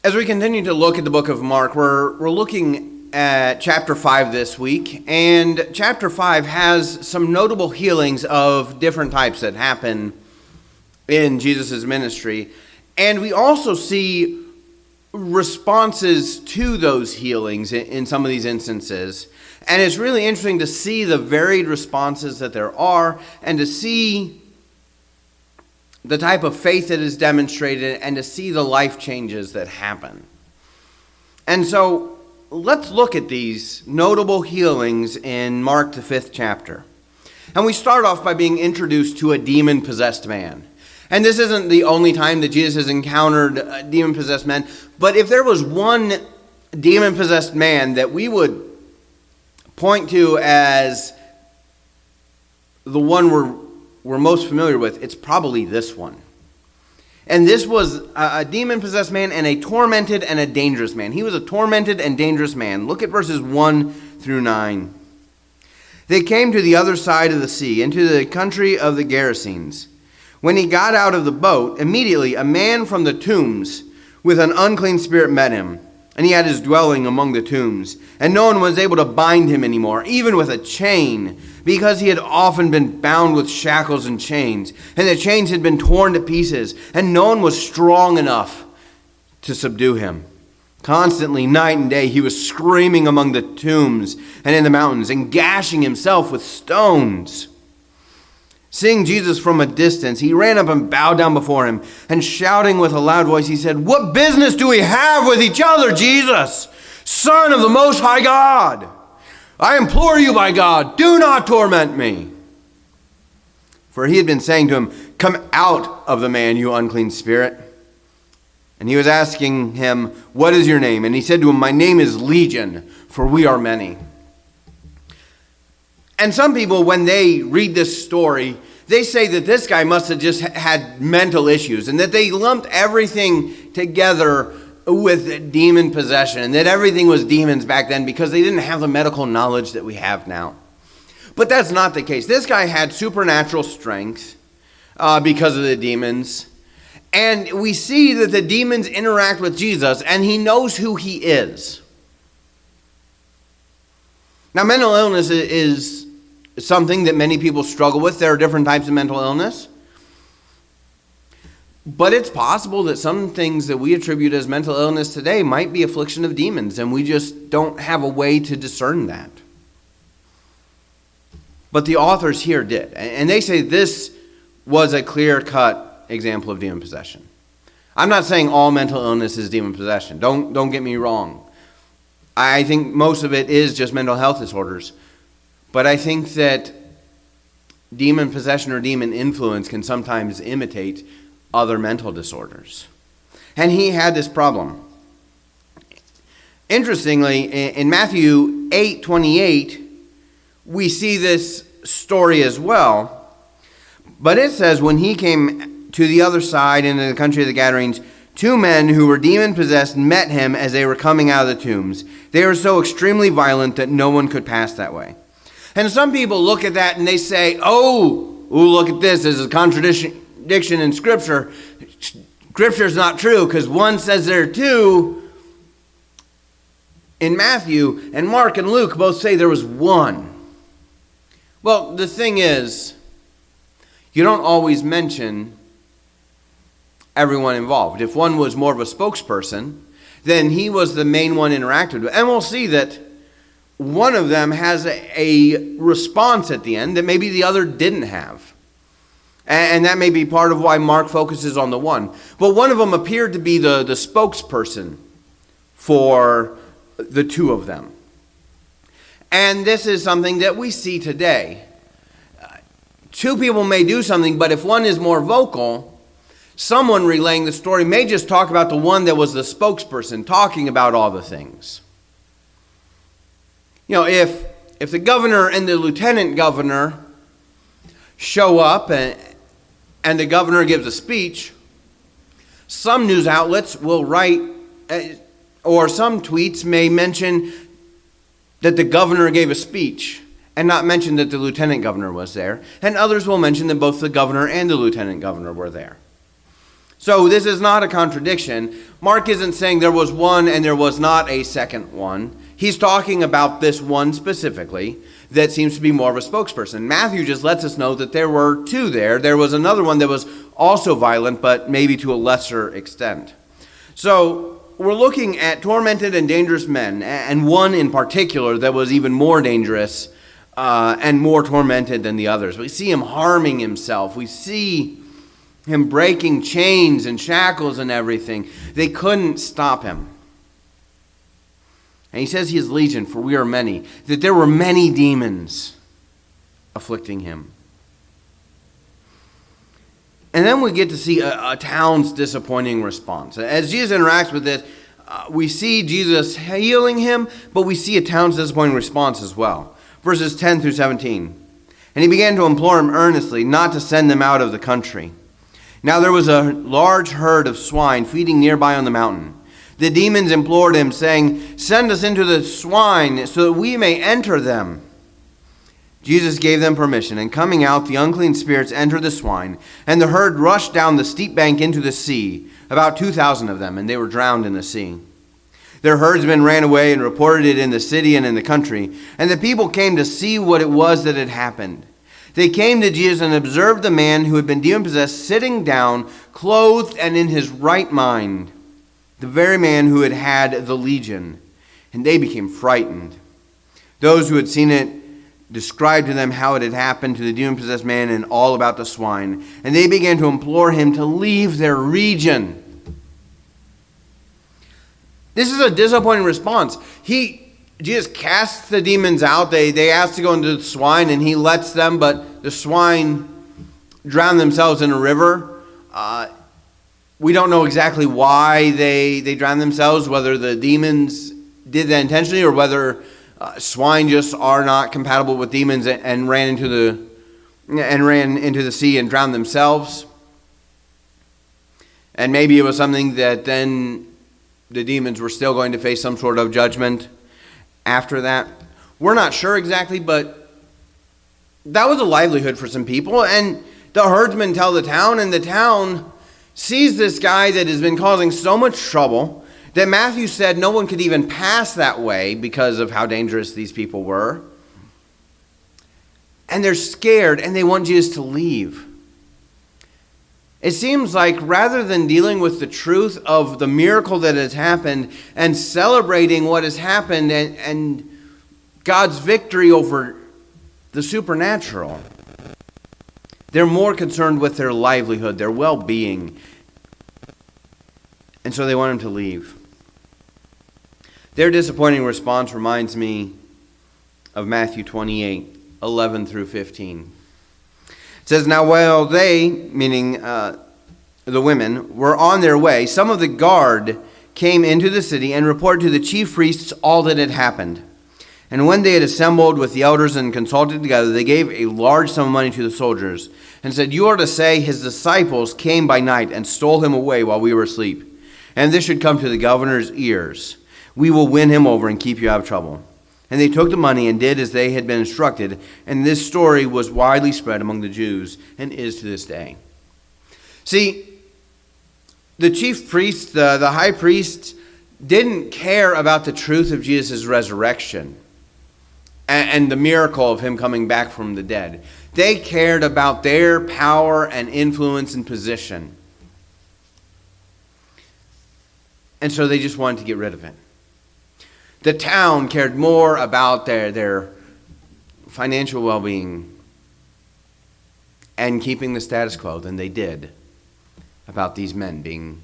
As we continue to look at the book of Mark, we're looking at chapter 5 this week, and chapter 5 has some notable healings of different types that happen in Jesus' ministry, and we also see responses to those healings in some of these instances, and it's really interesting to see the varied responses that there are, and to see the type of faith that is demonstrated, and to see the life changes that happen. And so let's look at these notable healings in Mark, the 5th chapter. And we start off by being introduced to a demon-possessed man. And this isn't the only time that Jesus has encountered demon-possessed men, but if there was one demon-possessed man that we would point to as the one we're most familiar with, it's probably this one. And this was a demon-possessed man and a tormented and a dangerous man. He was a tormented and dangerous man. Look at verses 1 through 9. They came to the other side of the sea, into the country of the Gerasenes. When he got out of the boat, immediately a man from the tombs with an unclean spirit met him. And he had his dwelling among the tombs. And no one was able to bind him anymore, even with a chain, because he had often been bound with shackles and chains. And the chains had been torn to pieces, and no one was strong enough to subdue him. Constantly, night and day, he was screaming among the tombs and in the mountains, and gashing himself with stones. Seeing Jesus from a distance, he ran up and bowed down before him, and shouting with a loud voice, he said, "What business do we have with each other, Jesus, Son of the Most High God? I implore you by God, do not torment me." For he had been saying to him, "Come out of the man, you unclean spirit." And he was asking him, "What is your name?" And he said to him, "My name is Legion, for we are many." And some people, when they read this story, they say that this guy must have just had mental issues, and that they lumped everything together with demon possession, and that everything was demons back then because they didn't have the medical knowledge that we have now. But that's not the case. This guy had supernatural strength because of the demons, and we see that the demons interact with Jesus, and he knows who he is. Now, mental illness is something that many people struggle with. There are different types of mental illness. But it's possible that some things that we attribute as mental illness today might be affliction of demons, and we just don't have a way to discern that. But the authors here did, and they say this was a clear-cut example of demon possession. I'm not saying all mental illness is demon possession. Don't get me wrong. I think most of it is just mental health disorders. But I think that demon possession or demon influence can sometimes imitate other mental disorders. And he had this problem. Interestingly, in Matthew 8:28, we see this story as well. But it says, when he came to the other side into the country of the Gadarenes, 2 men who were demon-possessed met him as they were coming out of the tombs. They were so extremely violent that no one could pass that way. And some people look at that and they say, oh, look at this. There's a contradiction in Scripture. Scripture's not true because one says there are 2 in Matthew, and Mark and Luke both say there was 1. Well, the thing is, you don't always mention everyone involved. If one was more of a spokesperson, then he was the main one interacted with. And we'll see that one of them has a response at the end that maybe the other didn't have. And that may be part of why Mark focuses on the one. But one of them appeared to be the spokesperson for the 2 of them. And this is something that we see today. 2 people may do something, but if one is more vocal, someone relaying the story may just talk about the one that was the spokesperson, talking about all the things. You know, if the governor and the lieutenant governor show up and the governor gives a speech, some news outlets will write, or some tweets may mention that the governor gave a speech and not mention that the lieutenant governor was there. And others will mention that both the governor and the lieutenant governor were there. So this is not a contradiction. Mark isn't saying there was one and there was not a second one. He's talking about this one specifically that seems to be more of a spokesperson. Matthew just lets us know that there were two there. There was another one that was also violent, but maybe to a lesser extent. So we're looking at tormented and dangerous men, and one in particular that was even more dangerous and more tormented than the others. We see him harming himself. We see him breaking chains and shackles and everything. They couldn't stop him. And he says he is legion, for we are many. That there were many demons afflicting him. And then we get to see a town's disappointing response. As Jesus interacts with this, we see Jesus healing him, but we see a town's disappointing response as well. Verses 10 through 17. And he began to implore him earnestly not to send them out of the country. Now there was a large herd of swine feeding nearby on the mountain. The demons implored him, saying, "Send us into the swine so that we may enter them." Jesus gave them permission, and coming out, the unclean spirits entered the swine, and the herd rushed down the steep bank into the sea, about 2,000 of them, and they were drowned in the sea. Their herdsmen ran away and reported it in the city and in the country, and the people came to see what it was that had happened. They came to Jesus and observed the man who had been demon-possessed sitting down, clothed and in his right mind, the very man who had had the legion, and they became frightened. Those who had seen it described to them how it had happened to the demon-possessed man and all about the swine, and they began to implore him to leave their region. This is a disappointing response. Jesus casts the demons out. They ask to go into the swine, and he lets them, but the swine drown themselves in a river. We don't know exactly why they drowned themselves, whether the demons did that intentionally or whether swine just are not compatible with demons and ran into the sea and drowned themselves. And maybe it was something that then the demons were still going to face some sort of judgment after that. We're not sure exactly, but that was a livelihood for some people. And the herdsmen tell the town, and the town sees this guy that has been causing so much trouble that Matthew said no one could even pass that way because of how dangerous these people were. And they're scared, and they want Jesus to leave. It seems like rather than dealing with the truth of the miracle that has happened and celebrating what has happened and God's victory over the supernatural, they're more concerned with their livelihood, their well-being. And so they want him to leave. Their disappointing response reminds me of Matthew 28, 11 through 15. It says, "Now while they," meaning the women, "were on their way, some of the guard came into the city and reported to the chief priests all that had happened. And when they had assembled with the elders and consulted together, they gave a large sum of money to the soldiers and said, 'You are to say his disciples came by night and stole him away while we were asleep. And this should come to the governor's ears. We will win him over and keep you out of trouble.' And they took the money and did as they had been instructed. And this story was widely spread among the Jews and is to this day." See, the chief priests, the high priests, didn't care about the truth of Jesus' resurrection and the miracle of him coming back from the dead. They cared about their power and influence and position. And so they just wanted to get rid of it. The town cared more about their financial well-being and keeping the status quo than they did about these men being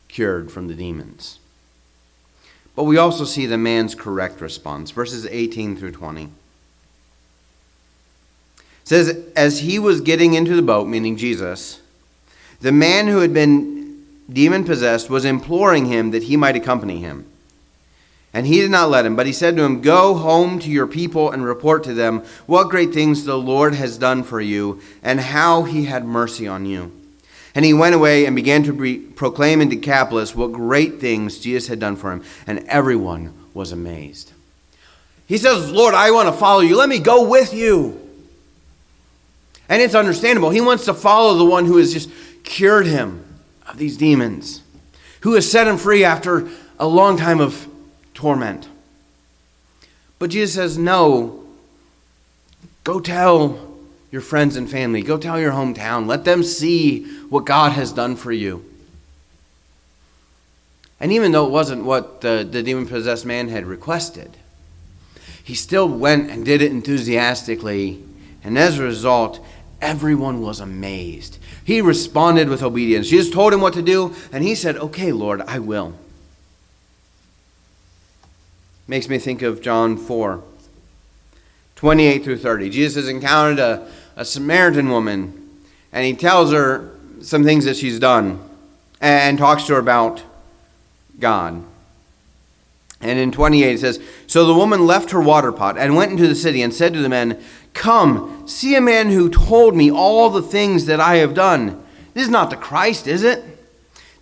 cured from the demons. But we also see the man's correct response. Verses 18 through 20. It says, "As he was getting into the boat," meaning Jesus, "the man who had been demon-possessed was imploring him that he might accompany him. And he did not let him, but he said to him, 'Go home to your people and report to them what great things the Lord has done for you and how he had mercy on you.' And he went away and began to proclaim in Decapolis what great things Jesus had done for him, and everyone was amazed." He says, "Lord, I want to follow you. Let me go with you." And it's understandable. He wants to follow the one who has just cured him of these demons, who has set him free after a long time of torment. But Jesus says, no, go tell your friends and family. Go tell your hometown. Let them see what God has done for you. And even though it wasn't what the demon-possessed man had requested, he still went and did it enthusiastically. And as a result, everyone was amazed. He responded with obedience. Jesus told him what to do, and he said, okay, Lord, I will. Makes me think of John 4, 28 through 30. Jesus has encountered a Samaritan woman, and he tells her some things that she's done and talks to her about God. And in 28 it says, so the woman left her water pot and went into the city and said to the men, come, see a man who told me all the things that I have done. This is not the Christ, is it?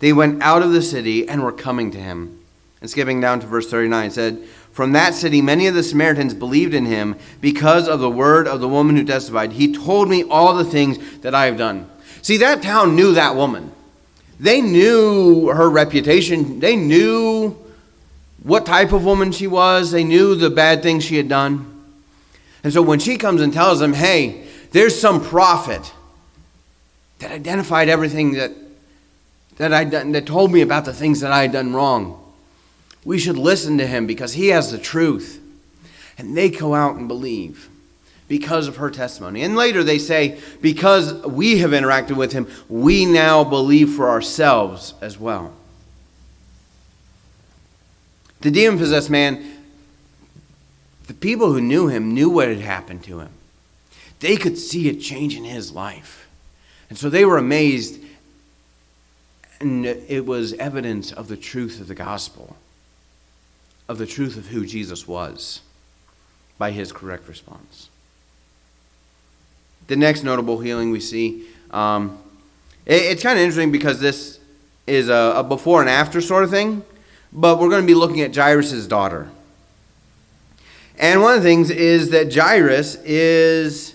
They went out of the city and were coming to him. And skipping down to verse 39, it said, from that city many of the Samaritans believed in him because of the word of the woman who testified, he told me all the things that I have done. See, that town knew that woman. They knew her reputation. They knew what type of woman she was. They knew the bad things she had done. And so when she comes and tells them, hey, there's some prophet that identified everything that I'd done, that told me about the things that I had done wrong. We should listen to him because he has the truth. And they go out and believe because of her testimony. And later they say, because we have interacted with him, we now believe for ourselves as well. The demon-possessed man, the people who knew him knew what had happened to him. They could see a change in his life. And so they were amazed, and it was evidence of the truth of the gospel, of the truth of who Jesus was, by his correct response. The next notable healing we see, it's kind of interesting because this is a before and after sort of thing, but we're going to be looking at Jairus' daughter. And one of the things is that Jairus is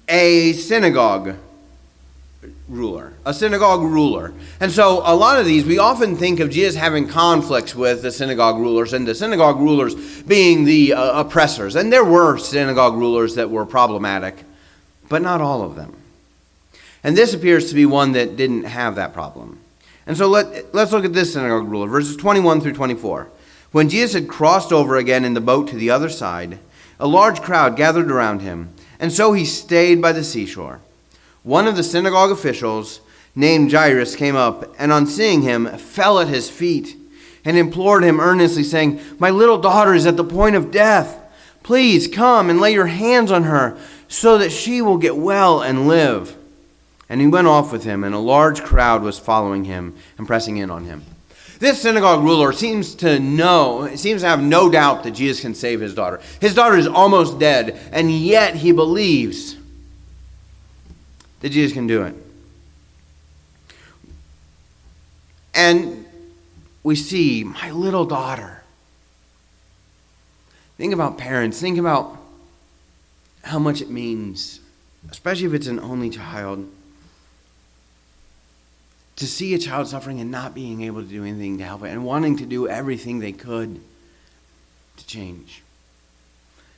a synagogue ruler. And so a lot of these, we often think of Jesus having conflicts with the synagogue rulers, and the synagogue rulers being the oppressors. And there were synagogue rulers that were problematic, but not all of them. And this appears to be one that didn't have that problem. And so let's look at this synagogue ruler, verses 21 through 24. When Jesus had crossed over again in the boat to the other side, a large crowd gathered around him, and so he stayed by the seashore. One of the synagogue officials, named Jairus, came up, and on seeing him, fell at his feet and implored him earnestly, saying, my little daughter is at the point of death. Please come and lay your hands on her, so that she will get well and live. And he went off with him, and a large crowd was following him and pressing in on him. This synagogue ruler seems to have no doubt that Jesus can save his daughter. His daughter is almost dead, and yet he believes that Jesus can do it. And we see, my little daughter. Think about parents. Think about how much it means, especially if it's an only child, to see a child suffering and not being able to do anything to help it, and wanting to do everything they could to change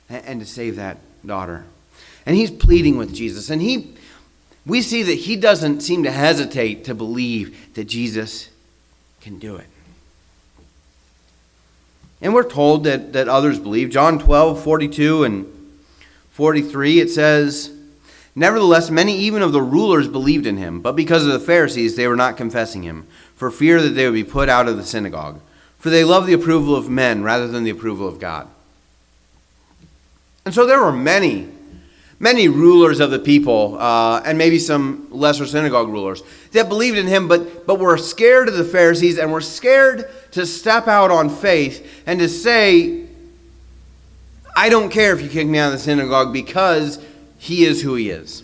and to save that daughter. And he's pleading with Jesus, and we see that he doesn't seem to hesitate to believe that Jesus can do it. And we're told that others believe. John 12, 42 and 43, it says, nevertheless, many even of the rulers believed in him, but because of the Pharisees, they were not confessing him, for fear that they would be put out of the synagogue. For they love the approval of men rather than the approval of God. And so there were many rulers of the people, and maybe some lesser synagogue rulers, that believed in him, but were scared of the Pharisees and were scared to step out on faith and to say, I don't care if you kick me out of the synagogue because he is who he is.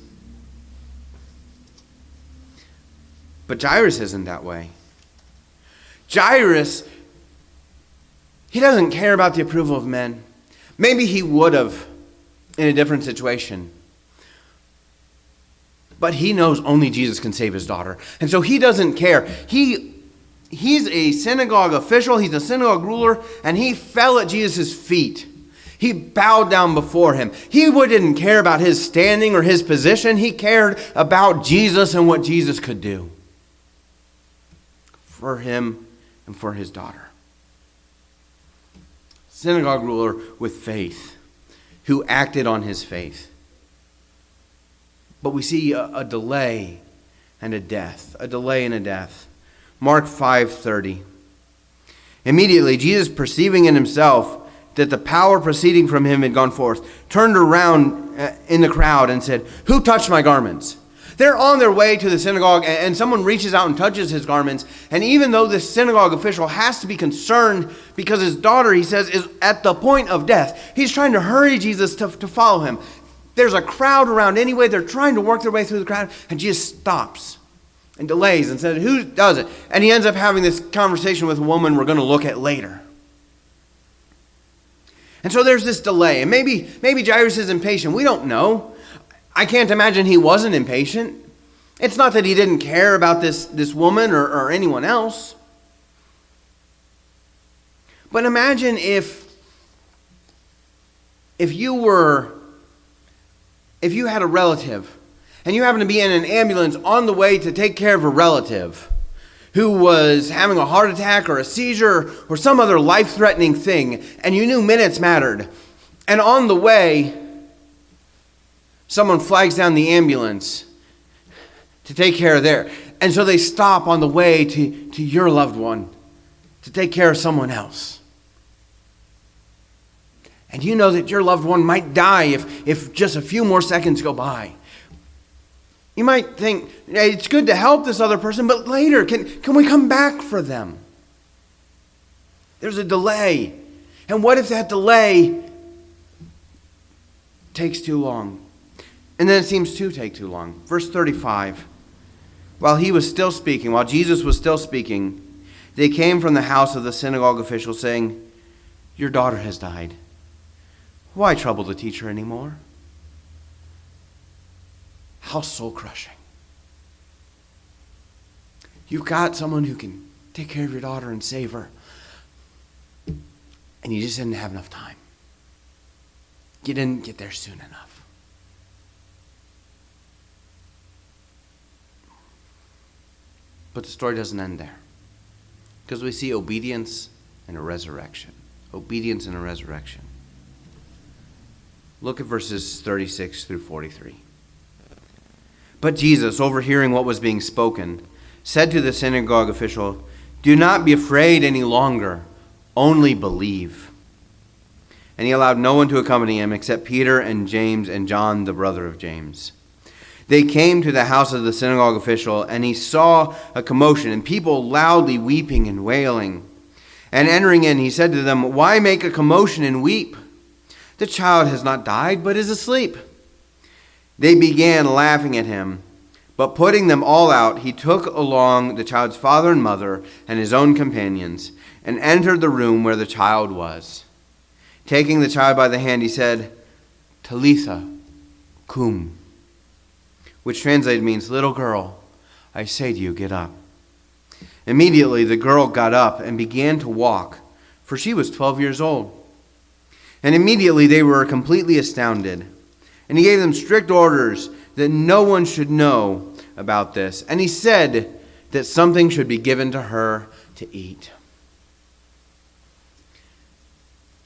But Jairus isn't that way. Jairus, he doesn't care about the approval of men. Maybe he would have in a different situation. But he knows only Jesus can save his daughter. And so he doesn't care. He's a synagogue official. He's a synagogue ruler. And he fell at Jesus' feet. He bowed down before him. He didn't care about his standing or his position. He cared about Jesus and what Jesus could do for him and for his daughter. Synagogue ruler with faith, who acted on his faith. But we see a delay and a death. A delay and a death. Mark 5:30. Immediately, Jesus, perceiving in himself that the power proceeding from him had gone forth, turned around in the crowd and said, "Who touched my garments?" They're on their way to the synagogue, and someone reaches out and touches his garments. And even though this synagogue official has to be concerned because his daughter, he says, is at the point of death, he's trying to hurry Jesus to follow him. There's a crowd around anyway. They're trying to work their way through the crowd, and Jesus stops and delays and says, "Who does it?" And he ends up having this conversation with a woman we're going to look at later. And so there's this delay. And maybe Jairus is impatient. We don't know. I can't imagine he wasn't impatient. It's not that he didn't care about this woman or anyone else. But imagine if you had a relative and you happened to be in an ambulance on the way to take care of a relative who was having a heart attack or a seizure or some other life-threatening thing, and you knew minutes mattered. And on the way, someone flags down the ambulance to take care of their. And so they stop on the way to your loved one to take care of someone else. And you know that your loved one might die if just a few more seconds go by. You might think, hey, it's good to help this other person, but later, can we come back for them? There's a delay. And what if that delay takes too long? And then it seems to take too long. Verse 35. While Jesus was still speaking, they came from the house of the synagogue official saying, "Your daughter has died. Why trouble the teacher anymore?" How soul-crushing. You've got someone who can take care of your daughter and save her, and you just didn't have enough time. You didn't get there soon enough. But the story doesn't end there, because we see obedience and a resurrection. Obedience and a resurrection. Look at verses 36 through 43. But Jesus, overhearing what was being spoken, said to the synagogue official, "Do not be afraid any longer, only believe." And he allowed no one to accompany him except Peter and James and John, the brother of James. They came to the house of the synagogue official, and he saw a commotion and people loudly weeping and wailing. And entering in, he said to them, "Why make a commotion and weep? The child has not died, but is asleep." They began laughing at him, but putting them all out, he took along the child's father and mother and his own companions, and entered the room where the child was. Taking the child by the hand, he said, "Talitha cum," which translated means, "Little girl, I say to you, get up." Immediately the girl got up and began to walk, for she was 12 years old. And immediately they were completely astounded. And he gave them strict orders that no one should know about this. And he said that something should be given to her to eat.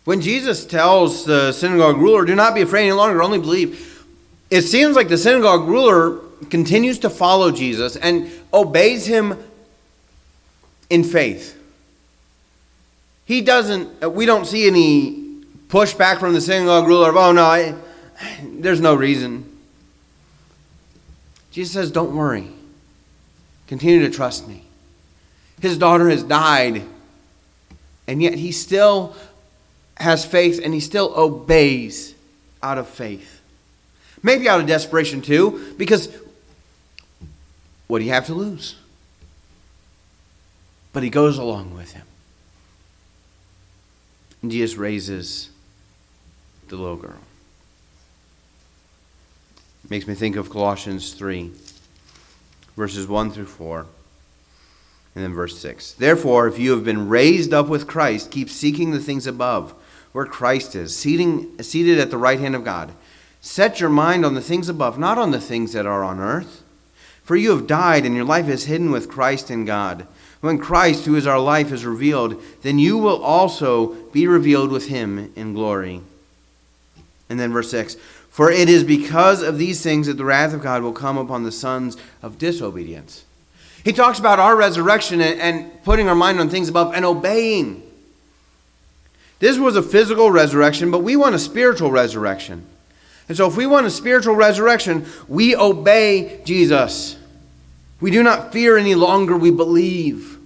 When Jesus tells the synagogue ruler, "Do not be afraid any longer, only believe," it seems like the synagogue ruler continues to follow Jesus and obeys him in faith. We don't see any pushback from the synagogue ruler of, "Oh no, there's no reason." Jesus says, "Don't worry. Continue to trust me." His daughter has died, and yet he still has faith and he still obeys out of faith. Maybe out of desperation too, because what do you have to lose? But he goes along with him. And Jesus raises the little girl. Makes me think of Colossians 3, verses 1 through 4, and then verse 6. Therefore, if you have been raised up with Christ, keep seeking the things above, where Christ is, seated at the right hand of God. Set your mind on the things above, not on the things that are on earth. For you have died, and your life is hidden with Christ in God. When Christ, who is our life, is revealed, then you will also be revealed with him in glory. And then verse 6. For it is because of these things that the wrath of God will come upon the sons of disobedience. He talks about our resurrection and putting our mind on things above and obeying. This was a physical resurrection, but we want a spiritual resurrection. And so if we want a spiritual resurrection, we obey Jesus. We do not fear any longer, we believe.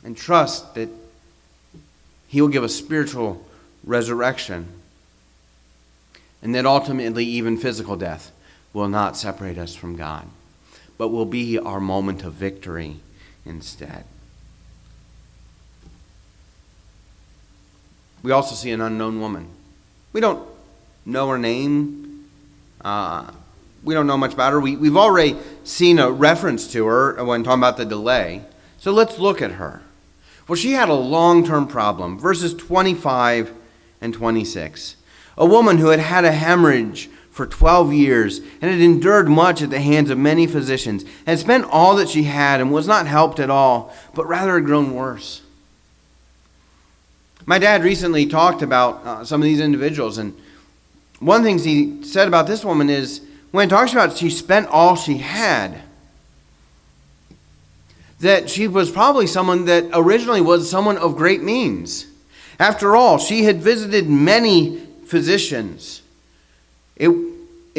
And trust that he will give us spiritual resurrection. And that ultimately even physical death will not separate us from God, but will be our moment of victory instead. We also see an unknown woman. We don't know her name. We don't know much about her. We've already seen a reference to her when talking about the delay. So let's look at her. Well, she had a long-term problem. Verses 25 and 26. A woman who had had a hemorrhage for 12 years and had endured much at the hands of many physicians, had spent all that she had and was not helped at all, but rather had grown worse. My dad recently talked about some of these individuals, and one of the things he said about this woman is, when he talks about she spent all she had, that she was probably someone that originally was someone of great means. After all, she had visited many physicians. It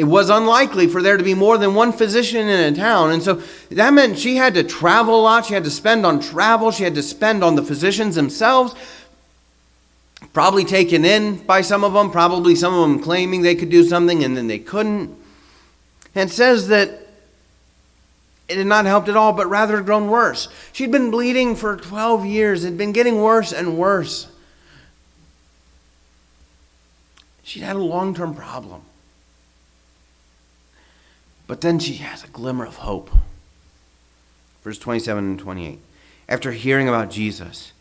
was unlikely for there to be more than one physician in a town. And so that meant she had to travel a lot. She had to spend on travel. She had to spend on the physicians themselves. Probably taken in by some of them. Probably some of them claiming they could do something and then they couldn't. And it says that it had not helped at all, but rather had grown worse. She'd been bleeding for 12 years. It had been getting worse and worse. She'd had a long-term problem. But then she has a glimmer of hope. Verse 27 and 28. After hearing about Jesus,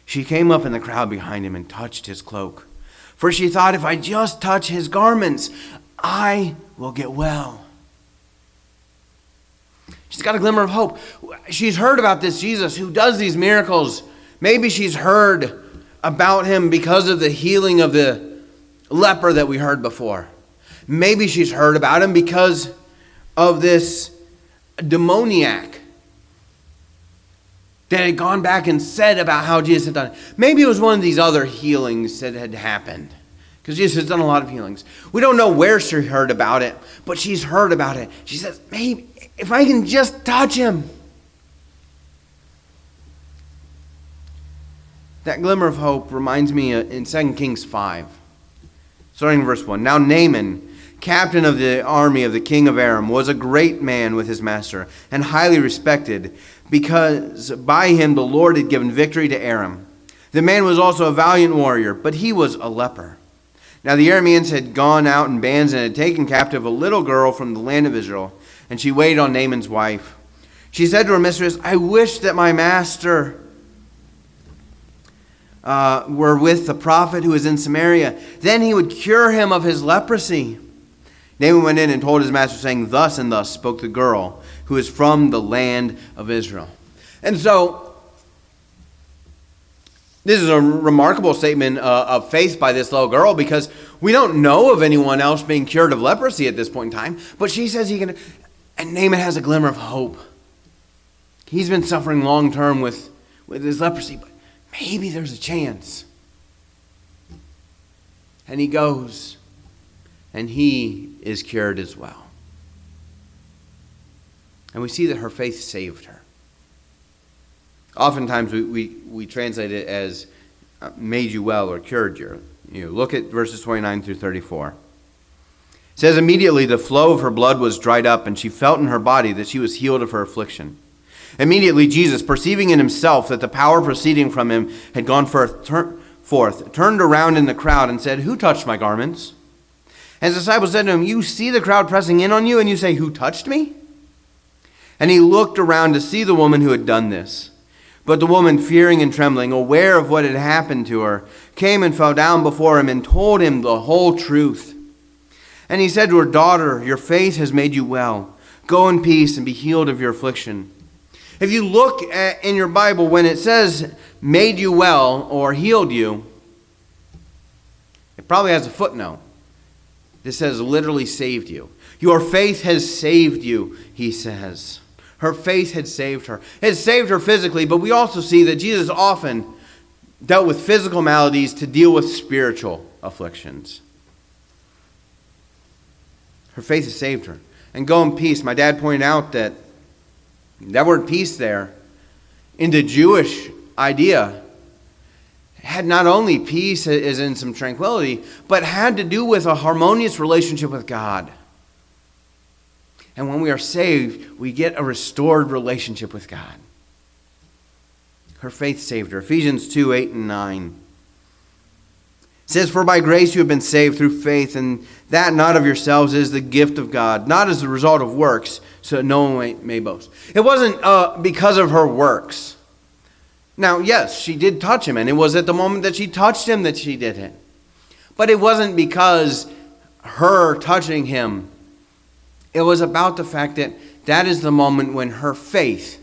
she came up in the crowd behind him and touched his cloak. For she thought, if I just touch his garments, I will get well. She's got a glimmer of hope. She's heard about this Jesus who does these miracles. Maybe she's heard about him because of the healing of the leper that we heard before. Maybe she's heard about him because of this demoniac that had gone back and said about how Jesus had done it. Maybe it was one of these other healings that had happened, because Jesus has done a lot of healings. We don't know where she heard about it, but she's heard about it. She says, maybe if I can just touch him. That glimmer of hope reminds me in 2 Kings 5. Starting in verse 1. Now Naaman, captain of the army of the king of Aram, was a great man with his master and highly respected, because by him the Lord had given victory to Aram. The man was also a valiant warrior, but he was a leper. Now the Arameans had gone out in bands and had taken captive a little girl from the land of Israel, and she waited on Naaman's wife. She said to her mistress, I wish that my master were with the prophet who is in Samaria. Then he would cure him of his leprosy. Naaman went in and told his master, saying, thus and thus spoke the girl who is from the land of Israel. And so, this is a remarkable statement of faith by this little girl, because we don't know of anyone else being cured of leprosy at this point in time. But she says he can, and Naaman has a glimmer of hope. He's been suffering long term with his leprosy, but maybe there's a chance. And he goes, and he is cured as well. And we see that her faith saved her. Oftentimes we translate it as made you well or cured you. Look at verses 29 through 34. It says, immediately the flow of her blood was dried up, and she felt in her body that she was healed of her affliction. Immediately Jesus, perceiving in himself that the power proceeding from him had gone forth, turned around in the crowd and said, who touched my garments? His disciples said to him, "You see the crowd pressing in on you, and you say, 'Who touched me?'" And he looked around to see the woman who had done this. But the woman, fearing and trembling, aware of what had happened to her, came and fell down before him and told him the whole truth. And he said to her, "Daughter, your faith has made you well. Go in peace and be healed of your affliction." If you look in your Bible, when it says made you well or healed you, it probably has a footnote. This says literally saved you. Your faith has saved you, he says. Her faith had saved her. It had saved her physically, but we also see that Jesus often dealt with physical maladies to deal with spiritual afflictions. Her faith has saved her. And go in peace. My dad pointed out that word peace there, in the Jewish idea, had not only peace as in some tranquility, but had to do with a harmonious relationship with God. And when we are saved, we get a restored relationship with God. Her faith saved her. Ephesians 2:8-9. It says, "For by grace you have been saved through faith, and that not of yourselves is the gift of God, not as the result of works, so that no one may boast." It wasn't because of her works. Now, yes, she did touch him, and it was at the moment that she touched him that she did it. But it wasn't because her touching him. It was about the fact that that is the moment when her faith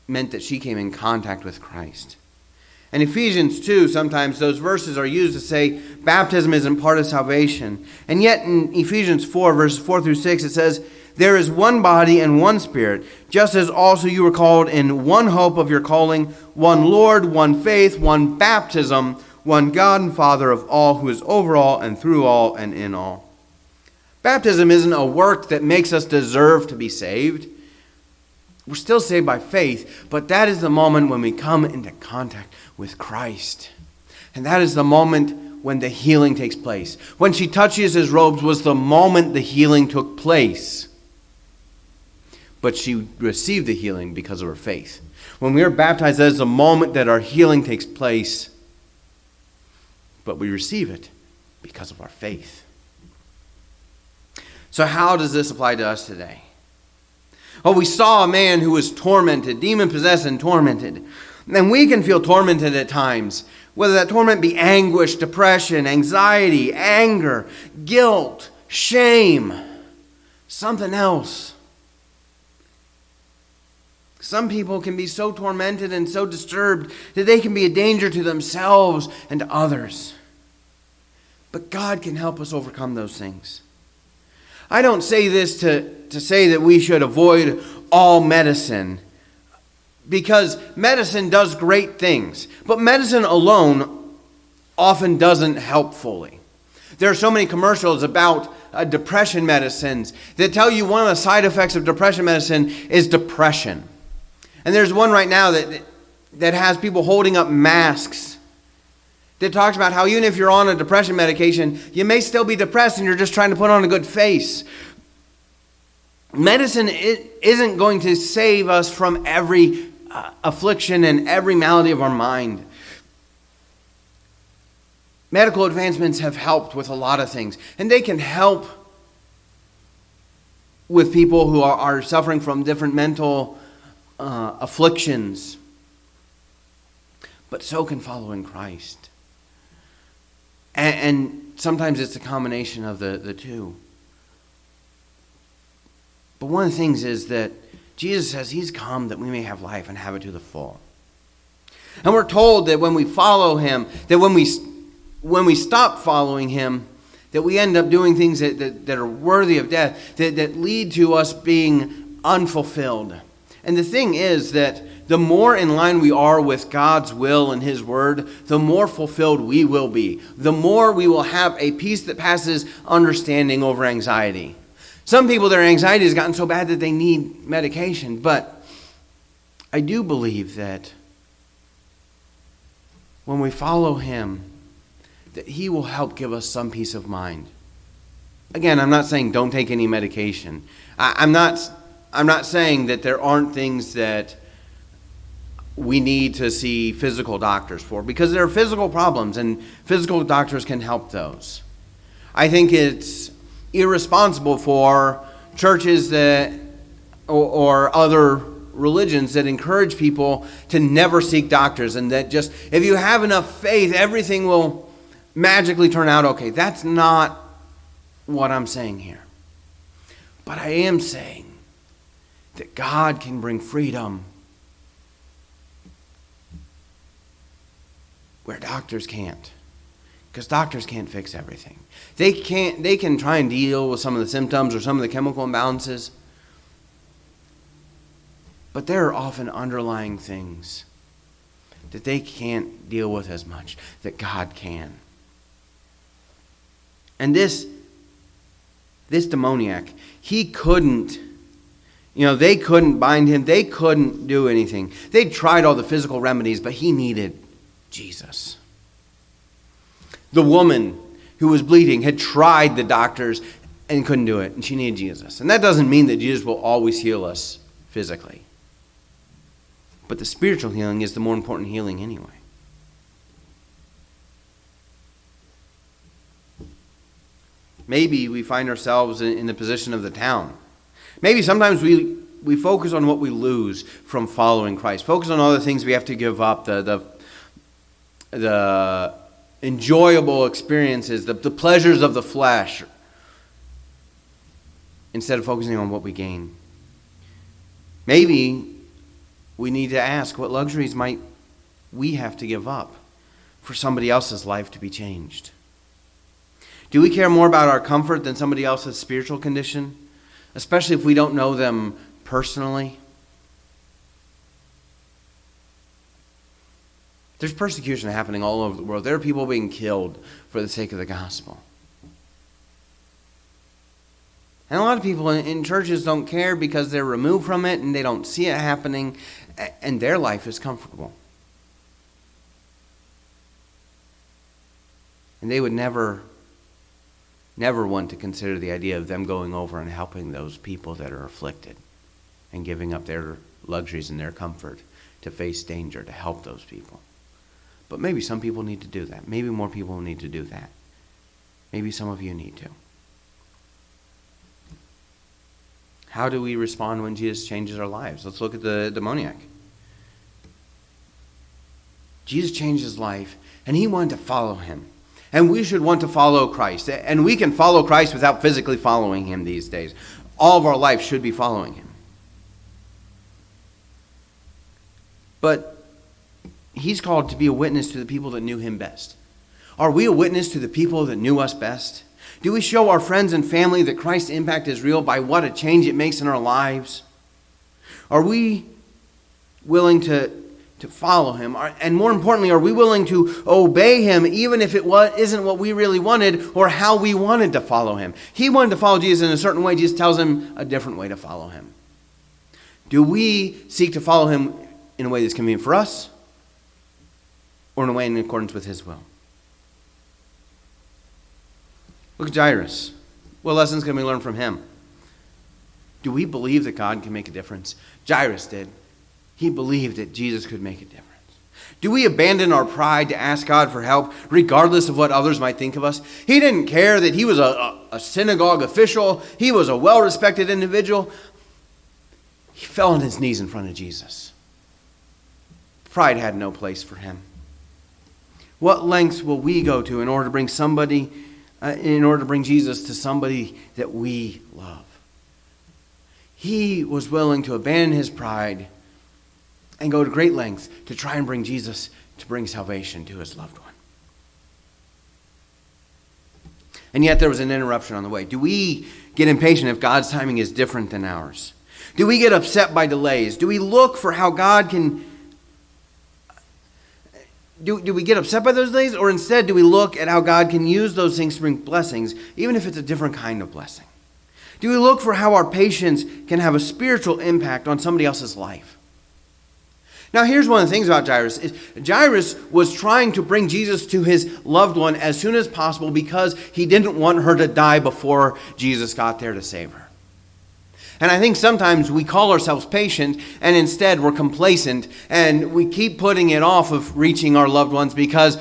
meant that she came in contact with Christ. In Ephesians 2, sometimes those verses are used to say baptism isn't part of salvation. And yet in Ephesians 4, verses 4-6, it says, "There is one body and one Spirit, just as also you were called in one hope of your calling, one Lord, one faith, one baptism, one God and Father of all, who is over all and through all and in all." Baptism isn't a work that makes us deserve to be saved. We're still saved by faith, but that is the moment when we come into contact with Christ. And that is the moment when the healing takes place. When she touches his robes was the moment the healing took place. But she received the healing because of her faith. When we are baptized, that is the moment that our healing takes place. But we receive it because of our faith. So how does this apply to us today? Oh, we saw a man who was tormented, demon-possessed and tormented. And we can feel tormented at times, whether that torment be anguish, depression, anxiety, anger, guilt, shame, something else. Some people can be so tormented and so disturbed that they can be a danger to themselves and to others. But God can help us overcome those things. I don't say this to say that we should avoid all medicine, because medicine does great things. But medicine alone often doesn't help fully. There are so many commercials about depression medicines that tell you one of the side effects of depression medicine is depression. And there's one right now that has people holding up masks that talks about how even if you're on a depression medication, you may still be depressed and you're just trying to put on a good face. Medicine isn't going to save us from every affliction and every malady of our mind. Medical advancements have helped with a lot of things, and they can help with people who are suffering from different mental afflictions. But so can following Christ. And sometimes it's a combination of the two. But one of the things is that Jesus says he's come that we may have life and have it to the full. And we're told that when we follow him, that when we stop following him, that we end up doing things that are worthy of death, that lead to us being unfulfilled. And the thing is that the more in line we are with God's will and his word, the more fulfilled we will be. The more we will have a peace that passes understanding over anxiety. Some people, their anxiety has gotten so bad that they need medication. But I do believe that when we follow him, that he will help give us some peace of mind. Again, I'm not saying don't take any medication. I'm not saying that there aren't things that we need to see physical doctors for, because there are physical problems and physical doctors can help those. I think it's irresponsible for churches that or other religions that encourage people to never seek doctors, and that just if you have enough faith, everything will magically turn out okay. That's not what I'm saying here. But I am saying that God can bring freedom where doctors can't. Because doctors can't fix everything. They can try and deal with some of the symptoms or some of the chemical imbalances. But there are often underlying things that they can't deal with as much that God can. And this demoniac, he couldn't, they couldn't bind him. They couldn't do anything. They tried all the physical remedies, but he needed Jesus. The woman who was bleeding had tried the doctors and couldn't do it, and she needed Jesus. And that doesn't mean that Jesus will always heal us physically. But the spiritual healing is the more important healing anyway. Maybe we find ourselves in the position of the town. Maybe sometimes we focus on what we lose from following Christ. Focus on all the things we have to give up, the enjoyable experiences, the pleasures of the flesh, instead of focusing on what we gain. Maybe we need to ask, what luxuries might we have to give up for somebody else's life to be changed? Do we care more about our comfort than somebody else's spiritual condition, especially if we don't know them personally? There's persecution happening all over the world. There are people being killed for the sake of the gospel. And a lot of people in churches don't care because they're removed from it and they don't see it happening, and their life is comfortable. And they would never want to consider the idea of them going over and helping those people that are afflicted and giving up their luxuries and their comfort to face danger to help those people. But maybe some people need to do that. Maybe more people need to do that. Maybe some of you need to. How do we respond when Jesus changes our lives? Let's look at the demoniac. Jesus changed his life, and he wanted to follow him. And we should want to follow Christ. And we can follow Christ without physically following him these days. All of our life should be following him. But he's called to be a witness to the people that knew him best. Are we a witness to the people that knew us best? Do we show our friends and family that Christ's impact is real by what a change it makes in our lives? Are we willing to follow him? And more importantly, are we willing to obey him even if it isn't what we really wanted or how we wanted to follow him? He wanted to follow Jesus in a certain way. Jesus tells him a different way to follow him. Do we seek to follow him in a way that's convenient for us or in a way in accordance with his will? Look at Jairus. What lessons can we learn from him? Do we believe that God can make a difference? Jairus did. He believed that Jesus could make a difference. Do we abandon our pride to ask God for help regardless of what others might think of us? He didn't care that he was a synagogue official. He was a well-respected individual. He fell on his knees in front of Jesus. Pride had no place for him. What lengths will we go to in order to bring Jesus to somebody that we love? He was willing to abandon his pride and go to great lengths to try and bring Jesus to bring salvation to his loved one. And yet there was an interruption on the way. Do we get impatient if God's timing is different than ours? Do we get upset by delays? Do we look for how God can... Do we get upset by those delays? Or instead do we look at how God can use those things to bring blessings, even if it's a different kind of blessing? Do we look for how our patience can have a spiritual impact on somebody else's life? Now, here's one of the things about Jairus. Jairus was trying to bring Jesus to his loved one as soon as possible because he didn't want her to die before Jesus got there to save her. And I think sometimes we call ourselves patient, and instead we're complacent, and we keep putting it off of reaching our loved ones because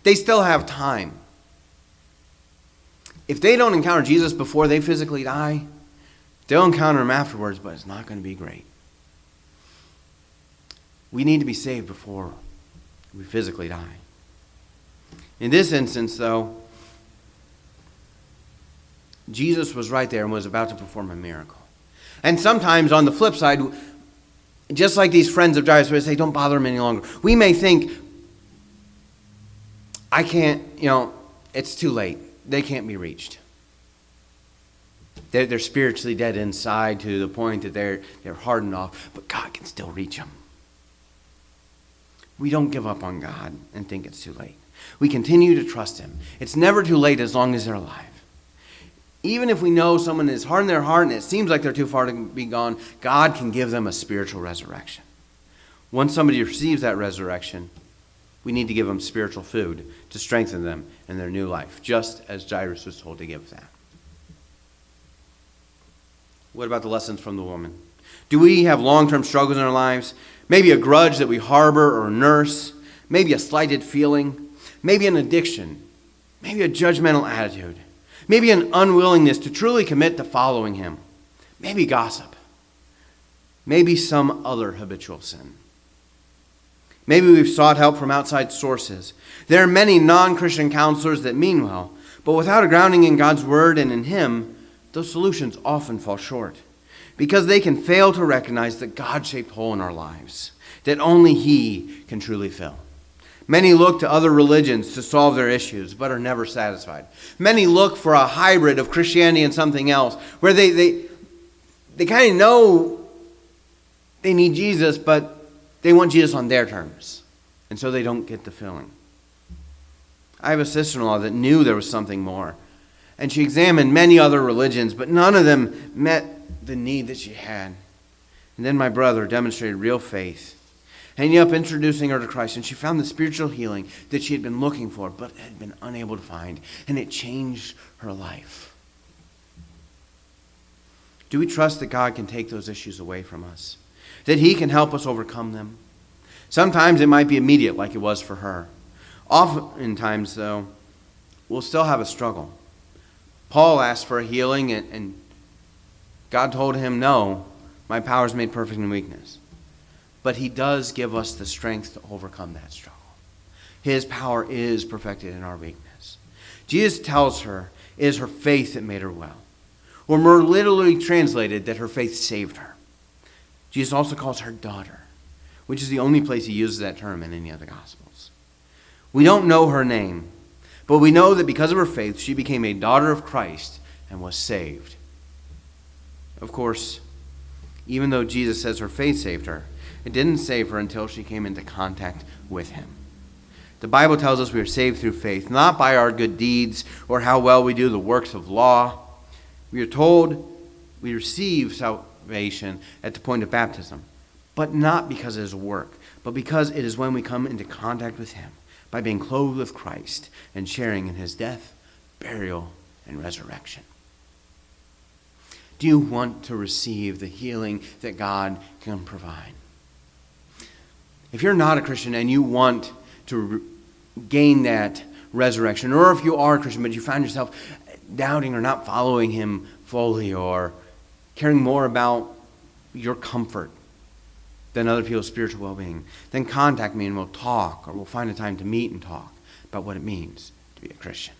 they still have time. If they don't encounter Jesus before they physically die, they'll encounter him afterwards, but it's not going to be great. We need to be saved before we physically die. In this instance, though, Jesus was right there and was about to perform a miracle. And sometimes on the flip side, just like these friends of Jairus would say, don't bother him any longer. We may think, I can't, it's too late. They can't be reached. They're spiritually dead inside to the point that they're hardened off, but God can still reach them. We don't give up on God and think it's too late. We continue to trust him. It's never too late as long as they're alive. Even if we know someone is hardened their heart and it seems like they're too far to be gone, God can give them a spiritual resurrection. Once somebody receives that resurrection, we need to give them spiritual food to strengthen them in their new life, just as Jairus was told to give that. What about the lessons from the woman? Do we have long-term struggles in our lives? Maybe a grudge that we harbor or nurse, maybe a slighted feeling, maybe an addiction, maybe a judgmental attitude, maybe an unwillingness to truly commit to following him, maybe gossip, maybe some other habitual sin. Maybe we've sought help from outside sources. There are many non-Christian counselors that mean well, but without a grounding in God's word and in him, those solutions often fall short because they can fail to recognize the God-shaped hole in our lives that only he can truly fill. Many look to other religions to solve their issues, but are never satisfied. Many look for a hybrid of Christianity and something else, where they kind of know they need Jesus, but they want Jesus on their terms, and so they don't get the filling. I have a sister-in-law that knew there was something more, and she examined many other religions, but none of them met the need that she had. And then my brother demonstrated real faith, ending up introducing her to Christ, and she found the spiritual healing that she had been looking for but had been unable to find, and it changed her life. Do we trust that God can take those issues away from us? That he can help us overcome them? Sometimes it might be immediate like it was for her. Oftentimes, though, we'll still have a struggle. Paul asked for a healing, and God told him, no, my power is made perfect in weakness. But he does give us the strength to overcome that struggle. His power is perfected in our weakness. Jesus tells her it is her faith that made her well. Or more literally translated, that her faith saved her. Jesus also calls her daughter, which is the only place he uses that term in any of the Gospels. We don't know her name, but we know that because of her faith, she became a daughter of Christ and was saved. Of course, even though Jesus says her faith saved her, it didn't save her until she came into contact with him. The Bible tells us we are saved through faith, not by our good deeds or how well we do the works of law. We are told we receive salvation at the point of baptism, but not because it is a work, but because it is when we come into contact with him, by being clothed with Christ and sharing in his death, burial, and resurrection. Do you want to receive the healing that God can provide? If you're not a Christian and you want to gain that resurrection, or if you are a Christian but you find yourself doubting or not following him fully, or caring more about your comfort than other people's spiritual well-being, then contact me and we'll talk, or we'll find a time to meet and talk about what it means to be a Christian.